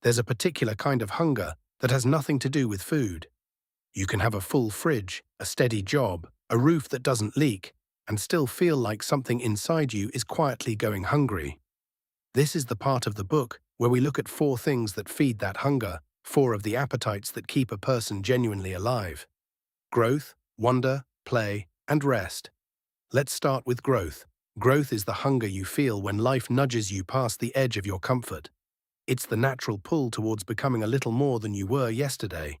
There's a particular kind of hunger that has nothing to do with food. You can have a full fridge, a steady job, a roof that doesn't leak, and still feel like something inside you is quietly going hungry. This is the part of the book where we look at four things that feed that hunger, four of the appetites that keep a person genuinely alive: growth, wonder, play, and rest. Let's start with growth. Growth is the hunger you feel when life nudges you past the edge of your comfort. It's the natural pull towards becoming a little more than you were yesterday.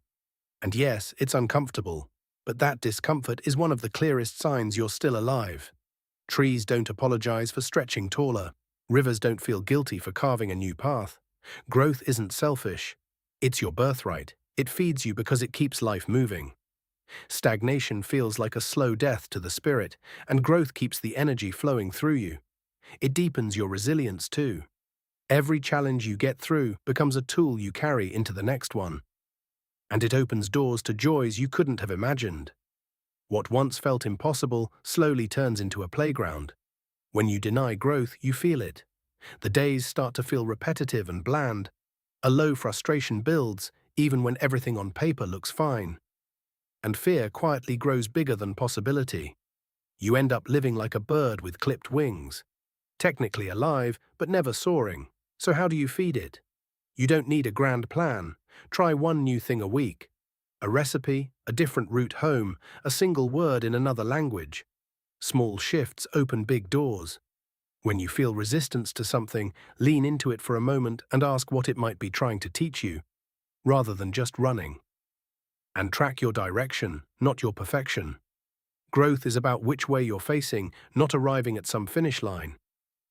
And yes, it's uncomfortable, but that discomfort is one of the clearest signs you're still alive. Trees don't apologize for stretching taller. Rivers don't feel guilty for carving a new path. Growth isn't selfish. It's your birthright. It feeds you because it keeps life moving. Stagnation feels like a slow death to the spirit, and growth keeps the energy flowing through you. It deepens your resilience too. Every challenge you get through becomes a tool you carry into the next one. And it opens doors to joys you couldn't have imagined. What once felt impossible slowly turns into a playground. When you deny growth, you feel it. The days start to feel repetitive and bland. A low frustration builds, even when everything on paper looks fine. And fear quietly grows bigger than possibility. You end up living like a bird with clipped wings. Technically alive, but never soaring. So how do you feed it? You don't need a grand plan. Try one new thing a week. A recipe, a different route home, a single word in another language. Small shifts open big doors. When you feel resistance to something, lean into it for a moment and ask what it might be trying to teach you, rather than just running. And track your direction, not your perfection. Growth is about which way you're facing, not arriving at some finish line.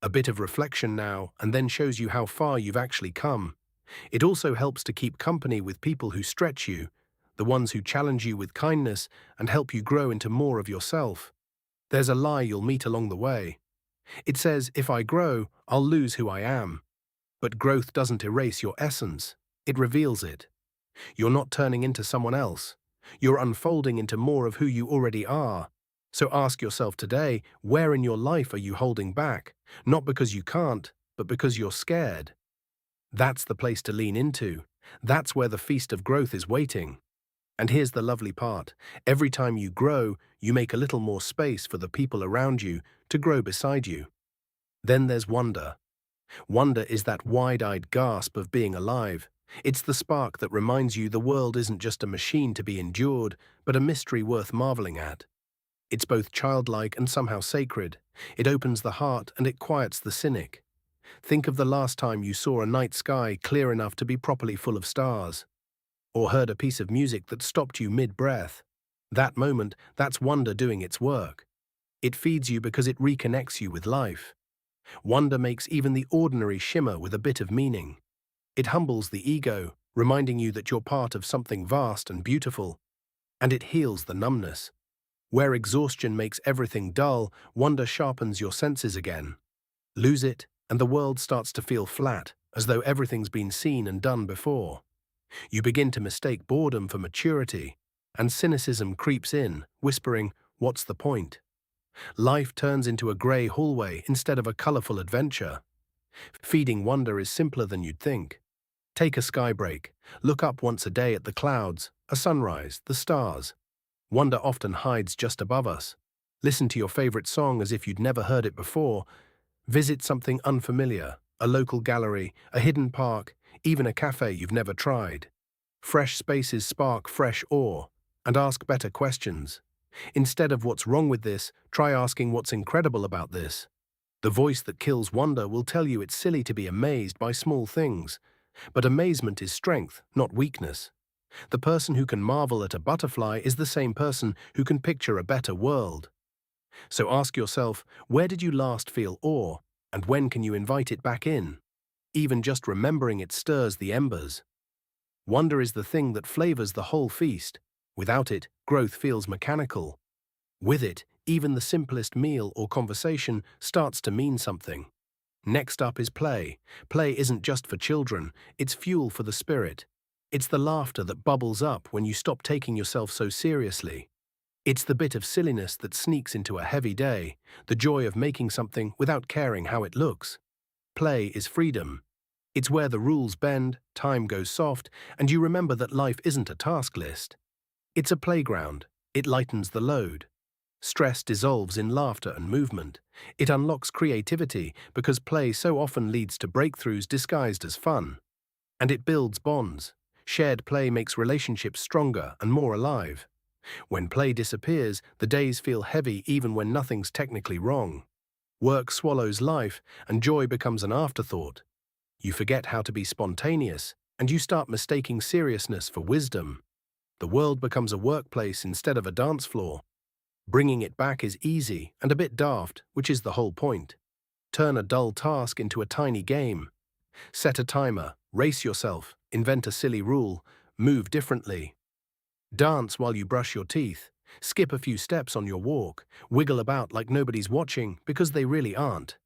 A bit of reflection now, and then shows you how far you've actually come. It also helps to keep company with people who stretch you, the ones who challenge you with kindness and help you grow into more of yourself. There's a lie you'll meet along the way. It says, if I grow, I'll lose who I am. But growth doesn't erase your essence. It reveals it. You're not turning into someone else. You're unfolding into more of who you already are. So ask yourself today, where in your life are you holding back? Not because you can't, but because you're scared. That's the place to lean into. That's where the feast of growth is waiting. And here's the lovely part. Every time you grow, you make a little more space for the people around you to grow beside you. Then there's wonder. Wonder is that wide-eyed gasp of being alive. It's the spark that reminds you the world isn't just a machine to be endured, but a mystery worth marveling at. It's both childlike and somehow sacred. It opens the heart and it quiets the cynic. Think of the last time you saw a night sky clear enough to be properly full of stars, or heard a piece of music that stopped you mid-breath. That moment, that's wonder doing its work. It feeds you because it reconnects you with life. Wonder makes even the ordinary shimmer with a bit of meaning. It humbles the ego, reminding you that you're part of something vast and beautiful. And it heals the numbness. Where exhaustion makes everything dull, wonder sharpens your senses again. Lose it, and the world starts to feel flat, as though everything's been seen and done before. You begin to mistake boredom for maturity, and cynicism creeps in, whispering, "What's the point?" Life turns into a grey hallway instead of a colourful adventure. Feeding wonder is simpler than you'd think. Take a sky break. Look up once a day at the clouds, a sunrise, the stars. Wonder often hides just above us. Listen to your favourite song as if you'd never heard it before. Visit something unfamiliar, a local gallery, a hidden park, even a cafe you've never tried. Fresh spaces spark fresh awe, and ask better questions. Instead of what's wrong with this, try asking what's incredible about this. The voice that kills wonder will tell you it's silly to be amazed by small things. But amazement is strength, not weakness. The person who can marvel at a butterfly is the same person who can picture a better world. So ask yourself, where did you last feel awe, and when can you invite it back in? Even just remembering it stirs the embers. Wonder is the thing that flavors the whole feast. Without it, growth feels mechanical. With it, even the simplest meal or conversation starts to mean something. Next up is play. Play isn't just for children, it's fuel for the spirit. It's the laughter that bubbles up when you stop taking yourself so seriously. It's the bit of silliness that sneaks into a heavy day, the joy of making something without caring how it looks. Play is freedom. It's where the rules bend, time goes soft, and you remember that life isn't a task list. It's a playground. It lightens the load. Stress dissolves in laughter and movement. It unlocks creativity because play so often leads to breakthroughs disguised as fun. And it builds bonds. Shared play makes relationships stronger and more alive. When play disappears, the days feel heavy even when nothing's technically wrong. Work swallows life, and joy becomes an afterthought. You forget how to be spontaneous, and you start mistaking seriousness for wisdom. The world becomes a workplace instead of a dance floor. Bringing it back is easy and a bit daft, which is the whole point. Turn a dull task into a tiny game. Set a timer, race yourself, invent a silly rule, move differently. Dance while you brush your teeth, skip a few steps on your walk, wiggle about like nobody's watching because they really aren't.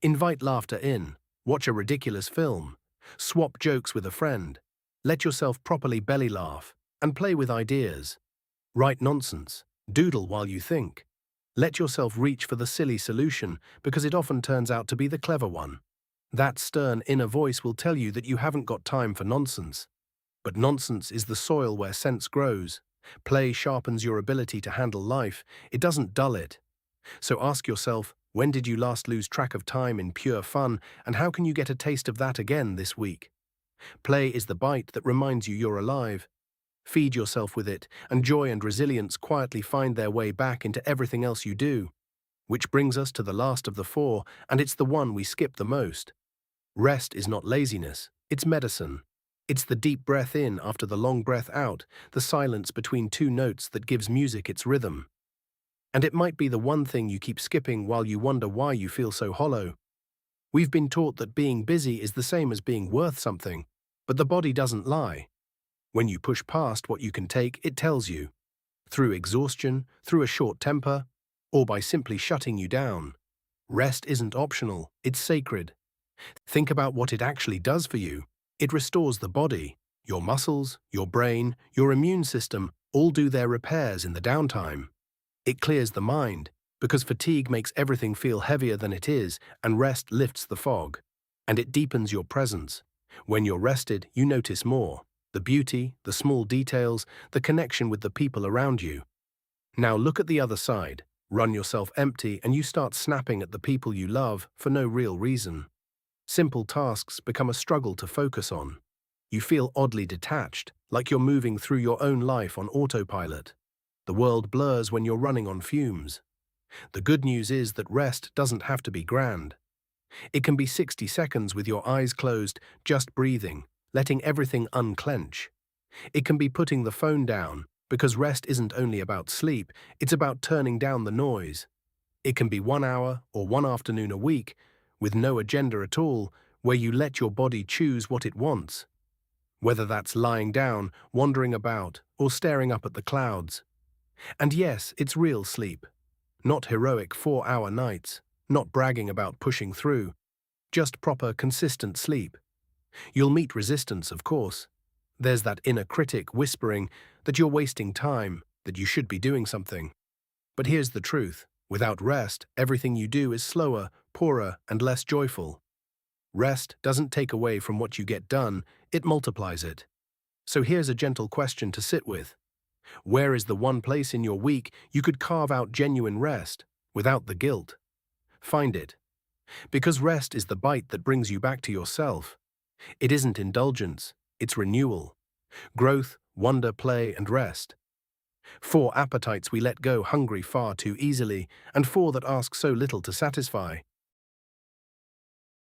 Invite laughter in, watch a ridiculous film, swap jokes with a friend, let yourself properly belly laugh, and play with ideas. Write nonsense, doodle while you think. Let yourself reach for the silly solution because it often turns out to be the clever one. That stern inner voice will tell you that you haven't got time for nonsense. But nonsense is the soil where sense grows. Play sharpens your ability to handle life, it doesn't dull it. So ask yourself, when did you last lose track of time in pure fun, and how can you get a taste of that again this week? Play is the bite that reminds you you're alive. Feed yourself with it, and joy and resilience quietly find their way back into everything else you do. Which brings us to the last of the four, and it's the one we skip the most. Rest is not laziness, it's medicine. It's the deep breath in after the long breath out, the silence between two notes that gives music its rhythm. And it might be the one thing you keep skipping while you wonder why you feel so hollow. We've been taught that being busy is the same as being worth something, but the body doesn't lie. When you push past what you can take, it tells you. Through exhaustion, through a short temper, or by simply shutting you down. Rest isn't optional, it's sacred. Think about what it actually does for you. It restores the body. Your muscles, your brain, your immune system all do their repairs in the downtime. It clears the mind, because fatigue makes everything feel heavier than it is, and rest lifts the fog. And it deepens your presence. When you're rested, you notice more. The beauty, the small details, the connection with the people around you. Now look at the other side. Run yourself empty and you start snapping at the people you love for no real reason. Simple tasks become a struggle to focus on. You feel oddly detached, like you're moving through your own life on autopilot. The world blurs when you're running on fumes. The good news is that rest doesn't have to be grand. It can be 60 seconds with your eyes closed, just breathing, letting everything unclench. It can be putting the phone down, because rest isn't only about sleep, it's about turning down the noise. It can be 1 hour or one afternoon a week, with no agenda at all, where you let your body choose what it wants. Whether that's lying down, wandering about, or staring up at the clouds. And yes, it's real sleep. Not heroic 4-hour nights, not bragging about pushing through. Just proper, consistent sleep. You'll meet resistance, of course. There's that inner critic whispering that you're wasting time, that you should be doing something. But here's the truth. Without rest, everything you do is slower, poorer, and less joyful. Rest doesn't take away from what you get done, it multiplies it. So here's a gentle question to sit with. Where is the one place in your week you could carve out genuine rest, without the guilt? Find it. Because rest is the bite that brings you back to yourself. It isn't indulgence, it's renewal. Growth, wonder, play, and rest. 4 appetites we let go hungry far too easily, and 4 that ask so little to satisfy.